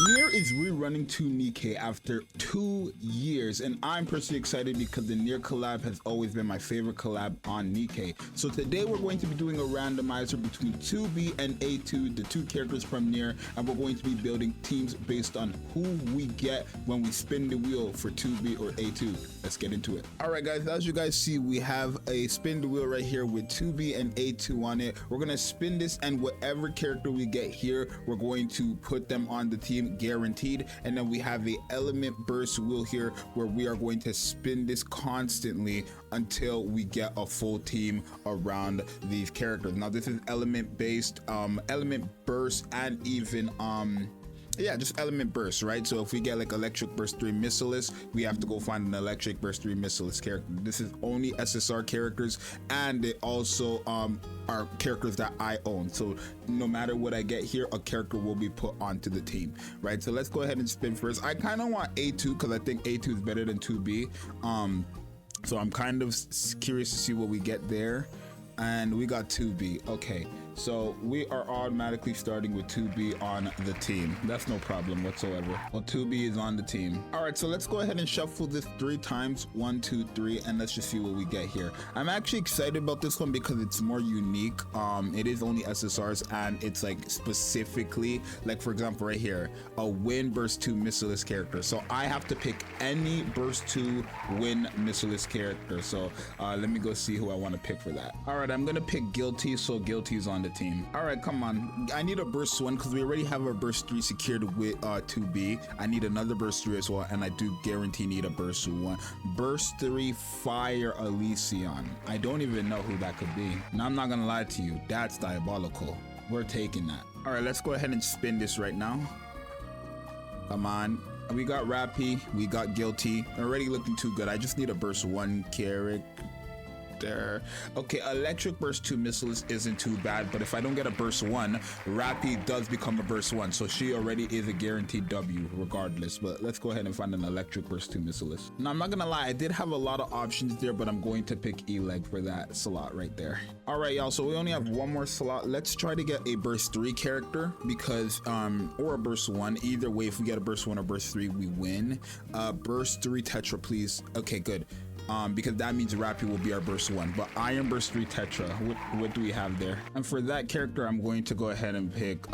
NieR is rerunning to Nikke after 2 years, and I'm personally excited because the NieR collab has always been my favorite collab on Nikke. So today we're going to be doing a randomizer between 2B and A2, the two characters from NieR, and we're going to be building teams based on who we get when we spin the wheel for 2B or A2. Let's get into it. All right, guys, as you guys see, we have a spin the wheel right here with 2B and A2 on it. We're gonna spin this, and whatever character we get here, we're going to put them on the team, guaranteed. And then we have a element burst wheel here where we are going to spin this constantly until we get a full team around these characters. Now this is element based, element burst, and even yeah, just element burst, right? So if we get like electric burst 3 Missilus, we have to go find an electric burst 3 Missilus character. This is only SSR characters, and they also are characters that I own. So no matter what I get here, a character will be put onto the team, right? So let's go ahead and spin first. I kind of want A2 because I think A2 is better than 2B. So I'm kind of curious to see what we get there. And we got 2B. Okay, so we are automatically starting with 2B on the team. That's no problem whatsoever. Well, 2B is on the team. All right, so let's go ahead and shuffle this 3 times. 1, 2, 3, and let's just see what we get here. I'm actually excited about this one because it's more unique. It is only SSRs, and it's like specifically, like for example right here, a win burst 2 Missilus character. So I have to pick any burst 2 win Missilus character. So let me go see who I want to pick for that. All right, I'm gonna pick Guilty, so Guilty's on the team. All right, come on. I need a burst 1 because we already have a burst 3 secured with 2B. I need another burst 3 as well, and I do guarantee need a burst 1. Burst 3 Fire Elysion. I don't even know who that could be. Now I'm not gonna lie to you, that's diabolical. We're taking that. All right, let's go ahead and spin this right now. Come on. We got Rappy, we got Guilty. Already looking too good. I just need a burst 1 character. Okay, electric burst 2 Missilus isn't too bad, but if I don't get a burst 1, Rappy does become a burst 1, so she already is a guaranteed W regardless. But let's go ahead and find an electric burst 2 Missilus. Now I'm not gonna lie, I did have a lot of options there, but I'm going to pick E-Leg for that slot right there. All right, y'all, so we only have one more slot. Let's try to get a burst 3 character because or a burst 1. Either way, if we get a burst 1 or burst 3, we win. Burst 3 Tetra, please. Okay, good. Because that means Rappy will be our burst 1, but Iron burst 3 Tetra, what do we have there? And for that character, I'm going to go ahead and pick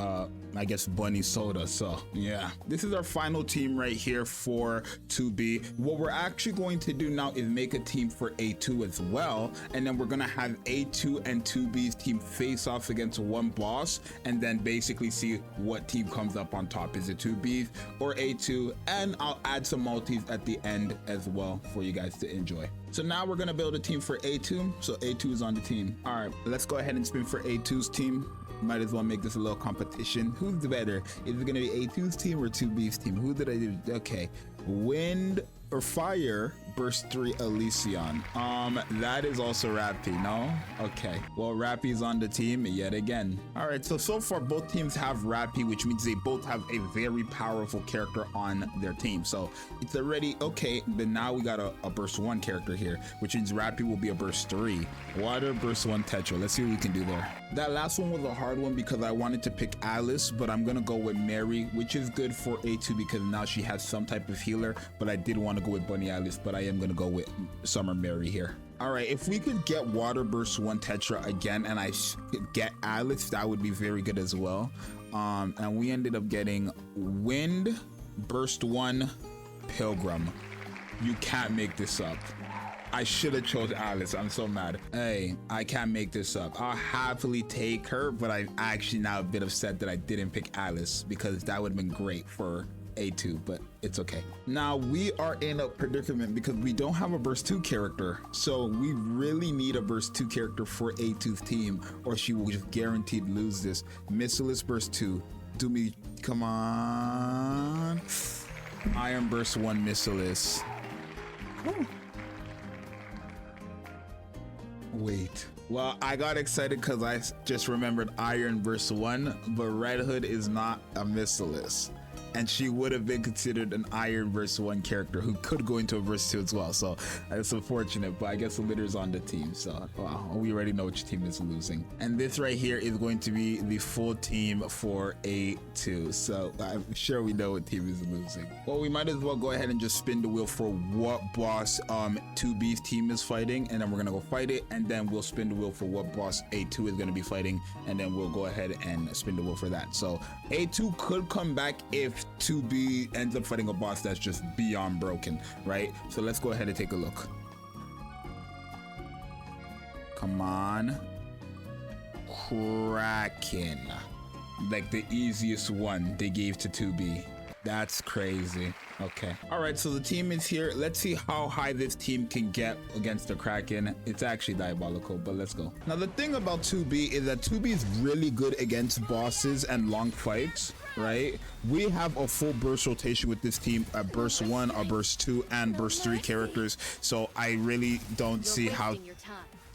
I guess Bunny Soda. So yeah, this is our final team right here for 2B. What we're actually going to do now is make a team for A2 as well, and then we're gonna have A2 and 2B's team face off against one boss, and then basically see what team comes up on top. Is it 2B's or A2? And I'll add some multis at the end as well for you guys to enjoy. So now we're gonna build a team for A2. So A2 is on the team. All right, let's go ahead and spin for A2's team. Might as well make this a little competition. Who's the better? Is it gonna be A2's team or 2B's team? Who did I do? Okay, wind or fire burst 3 Elysion. That is also Rappy, no? Okay, well, Rappy's on the team yet again. All right, so far both teams have Rappy, which means they both have a very powerful character on their team. So it's already okay, but now we got a burst 1 character here, which means Rappy will be a burst 3. Water burst 1 Tetra. Let's see what we can do there. That last one was a hard one because I wanted to pick Alice, but I'm gonna go with Mary, which is good for A2 because now she has some type of healer, but I did want to go with Bunny Alice, but I am gonna go with Summer Mary here. All right, if we could get Water burst 1 Tetra again and I could get Alice, that would be very good as well. And we ended up getting Wind burst 1 Pilgrim. You can't make this up. I should have chose Alice. I'm so mad. Hey, I can't make this up. I'll happily take her, but I'm actually now a bit upset that I didn't pick Alice because that would have been great for A2, but it's okay. Now we are in a predicament because we don't have a burst 2 character, so we really need a burst 2 character for A2's team, or she will just guaranteed lose this. Missilus burst 2. Do me, come on. Iron burst 1 Missilus. Ooh. Wait. Well, I got excited because I just remembered Iron burst 1, but Red Hood is not a Missilus. and she would have been considered an Iron verse 1 character who could go into a verse 2 as well. So it's unfortunate, but I guess the litter's on the team. So wow, we already know which team is losing. And this right here is going to be the full team for A2. So I'm sure we know what team is losing. Well, we might as well go ahead and just spin the wheel for what boss 2B's team is fighting, and then we're gonna go fight it, and then we'll spin the wheel for what boss A2 is gonna be fighting, and then we'll go ahead and spin the wheel for that. So A2 could come back if 2B ends up fighting a boss that's just beyond broken, right? So let's go ahead and take a look. Come on. Kraken. Like the easiest one they gave to 2B. That's crazy. Okay. All right, so the team is here. Let's see how high this team can get against the Kraken. It's actually diabolical, but let's go. Now, the thing about 2B is that 2B is really good against bosses and long fights, right? We have a full burst rotation with this team, a burst 1, a burst 2, and burst 3 characters. So I really don't see how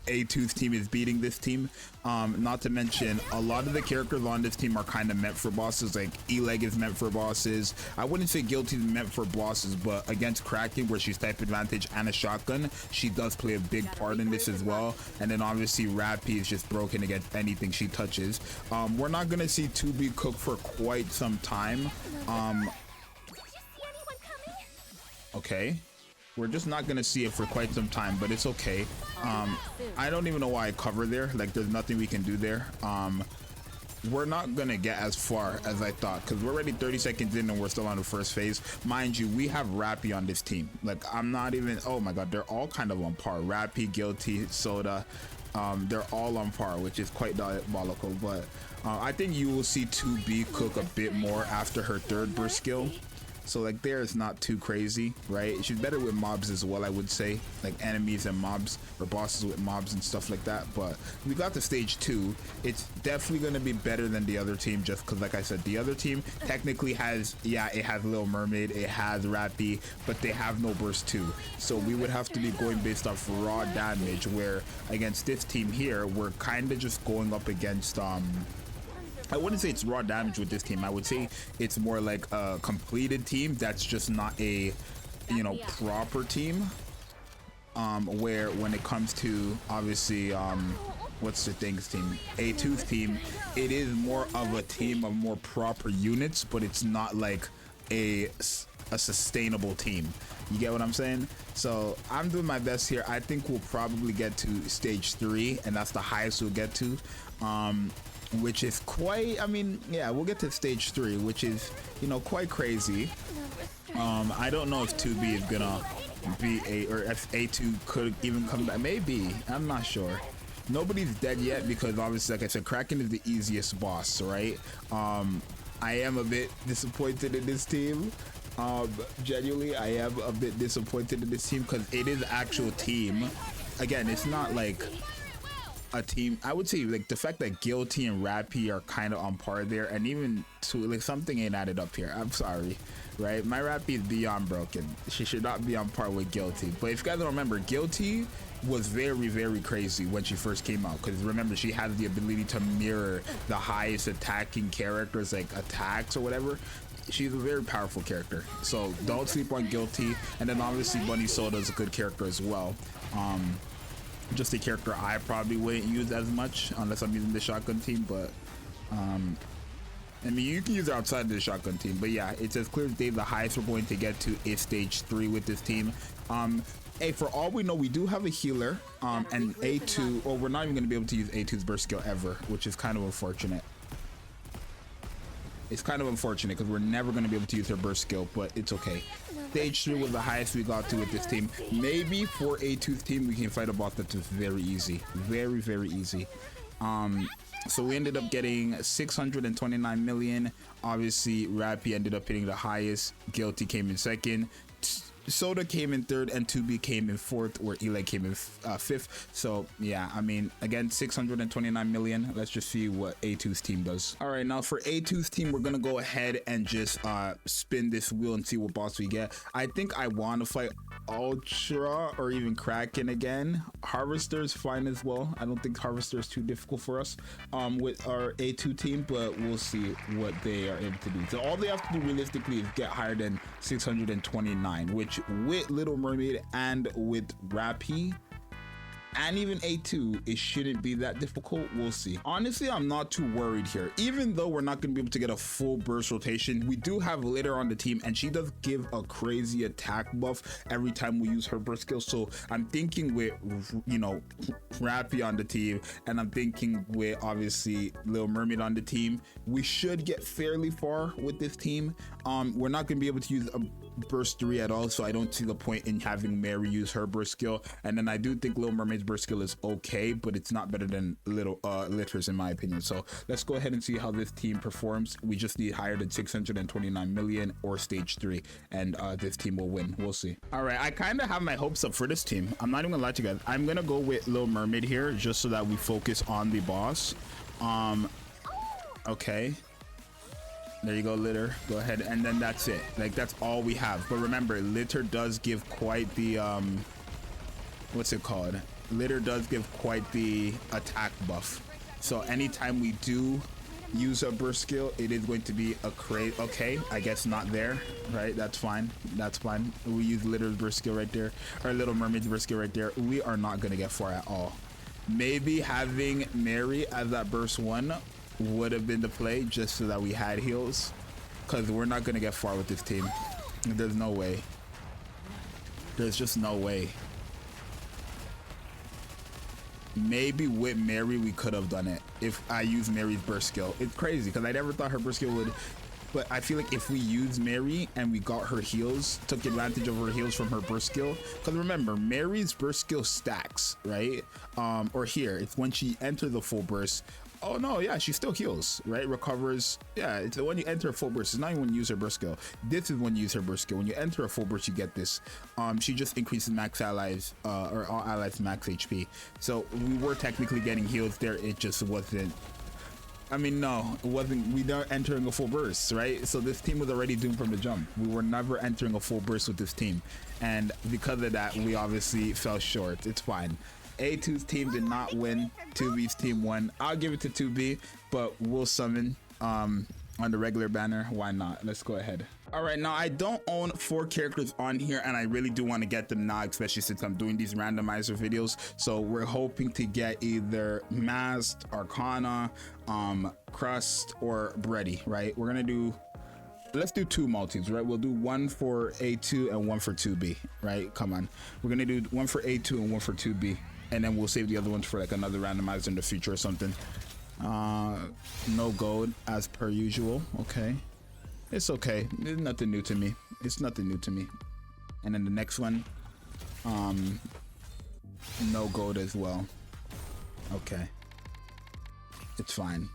A2's team is beating this team. Not to mention, a lot of the characters on this team are kind of meant for bosses. Like E-Leg is meant for bosses. I wouldn't say Guilty is meant for bosses, but against Kraken, where she's type advantage and a shotgun, she does play a big part in this as well. And then obviously Rappy is just broken against anything she touches. We're not gonna see 2B cook for quite some time. Okay. We're just not gonna see it for quite some time, but it's okay. I don't even know why I cover there. Like, there's nothing we can do there. We're not gonna get as far as I thought, because we're already 30 seconds in and we're still on the first phase. Mind you, we have Rappy on this team. Like, I'm not even, oh my god, they're all kind of on par. Rappy, Guilty, Soda, they're all on par, which is quite diabolical. But I think you will see 2B cook a bit more after her third burst skill. So like, there is not too crazy, right? She's better with mobs as well, I would say, like enemies and mobs, or bosses with mobs and stuff like that. But we got to stage 2. It's definitely going to be better than the other team, just because, like I said, the other team technically has, yeah, it has Little Mermaid, it has Rappy, but they have no burst 2. So we would have to be going based off raw damage, where against this team here, we're kind of just going up against I wouldn't say it's raw damage with this team. I would say it's more like a completed team that's just not a, you know, proper team. Where when it comes to, obviously, what's the thing's team? A2's team, it is more of a team of more proper units, but it's not like a sustainable team. You get what I'm saying? So I'm doing my best here. I think we'll probably get to stage 3, and that's the highest we'll get to. Which is quite, I mean, yeah, we'll get to stage 3, which is, you know, quite crazy. I don't know if 2B is gonna be or if A2 could even come back. Maybe, I'm not sure. Nobody's dead yet, because obviously, like I said, Kraken is the easiest boss, right? I am a bit disappointed in this team. Genuinely, I am a bit disappointed in this team, because it is actual team. Again, it's not like a team. I would say, like, the fact that Guilty and Rappy are kind of on par there, and even to, like, something ain't added up here. I'm sorry, right? My Rappy is beyond broken. She should not be on par with Guilty. But if you guys don't remember, Guilty was very, very crazy when she first came out, because remember, she has the ability to mirror the highest attacking characters, like attacks or whatever. She's a very powerful character, so don't sleep on Guilty. And then obviously Bunny Soda is a good character as well. Just a character I probably wouldn't use as much unless I'm using the shotgun team, but I mean, you can use it outside of the shotgun team. But yeah, it's as clear as day, the highest we're going to get to is stage 3 with this team. Hey, for all we know, we do have a healer, and A2, or we're not even going to be able to use A2's burst skill ever, which is kind of unfortunate. It's kind of unfortunate, because we're never going to be able to use her burst skill, but it's okay. Stage 3 was the highest we got to with this team. Maybe for A2's team, we can fight a boss that's very easy. Very, very easy. So we ended up getting 629 million. Obviously, Rappy ended up hitting the highest. Guilty came in second. Soda came in third and 2B came in fourth, where Eli came in fifth. So yeah, I mean, again, 629 million. Let's just see what A2's team does. All right, now for A2's team, we're gonna go ahead and just spin this wheel and see what boss we get. I think I want to fight Ultra or even Kraken again. Harvester is fine as well. I don't think Harvester is too difficult for us with our A2 team, but we'll see what they are able to do. So all they have to do realistically is get higher than 629, which with Little Mermaid and with Rappy and even A2, it shouldn't be that difficult. We'll see. Honestly, I'm not too worried here. Even though we're not going to be able to get a full burst rotation, we do have Litter on the team, and she does give a crazy attack buff every time we use her burst skill. So I'm thinking with, you know, Rappy on the team, and I'm thinking with obviously Little Mermaid on the team, we should get fairly far with this team. We're not going to be able to use a burst 3 at all, so I don't see the point in having Mary use her burst skill. And then I do think Little Mermaid's burst skill is okay, but it's not better than Litter's in my opinion. So let's go ahead and see how this team performs. We just need higher than 629 million or stage 3, and this team will win. We'll see. All right, I kind of have my hopes up for this team. I'm not even gonna lie to you guys. I'm gonna go with Little Mermaid here just so that we focus on the boss. Okay, there you go, Litter. Go ahead, and then that's it. Like, that's all we have. But remember, Litter does give quite the what's it called? Litter does give quite the attack buff. So anytime we do use a burst skill, it is going to be a crazy. Okay, I guess not there, right? That's fine. That's fine. We use Litter's burst skill right there, or Little Mermaid's burst skill right there. We are not gonna get far at all. Maybe having Mary as that burst 1 would have been the play, just so that we had heals, because we're not gonna get far with this team. There's no way. There's just no way. Maybe with Mary we could have done it if I used Mary's burst skill. It's crazy because I never thought her burst skill would, but I feel like if we use Mary and we got her heals, took advantage of her heals from her burst skill, because remember, Mary's burst skill stacks, right? Or here, it's when she enters the full burst. Oh no, yeah, she still heals, right? Recovers. Yeah, it's when you enter a full burst. It's not even when you use her burst skill. This is when you use her burst skill. When you enter a full burst, you get this. She just increases max allies, or all allies max HP. So we were technically getting heals there. It just wasn't. I mean, no, it wasn't. We weren't entering a full burst, right? So this team was already doomed from the jump. We were never entering a full burst with this team, and because of that, we obviously fell short. It's fine. A2's team did not win. 2B's team won. I'll give it to 2B, but we'll summon on the regular banner. Why not? Let's go ahead. All right, now I don't own 4 characters on here, and I really do want to get them now, especially since I'm doing these randomizer videos. So we're hoping to get either Masked, Arcana, Crust, or Bredy, right? We're gonna do, let's do 2 multis, right? We'll do 1 for A2 and 1 for 2B, right? Come on, we're gonna do 1 for A2 and 1 for 2B, and then we'll save the other ones for like another randomizer in the future or something. No gold as per usual. Okay, it's okay. It's nothing new to me. It's nothing new to me. And then the next one, no gold as well. Okay, it's fine.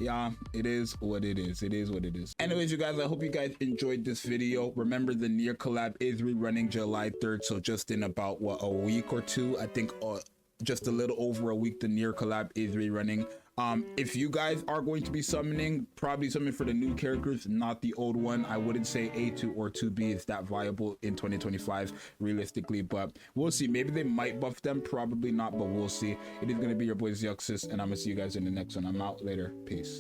Yeah, it is what it is. It is what it is. Anyways, you guys, I hope you guys enjoyed this video. Remember, the NieR collab is rerunning July 3rd, so just in about what, a week or 2, I think, just a little over a week, the NieR collab is rerunning. If you guys are going to be summoning, probably summon for the new characters, not the old one. I wouldn't say A2 or 2B is that viable in 2025 realistically, but we'll see. Maybe they might buff them, probably not, but we'll see. It is going to be your boy Zxous, and I'm gonna see you guys in the next one. I'm out later. Peace.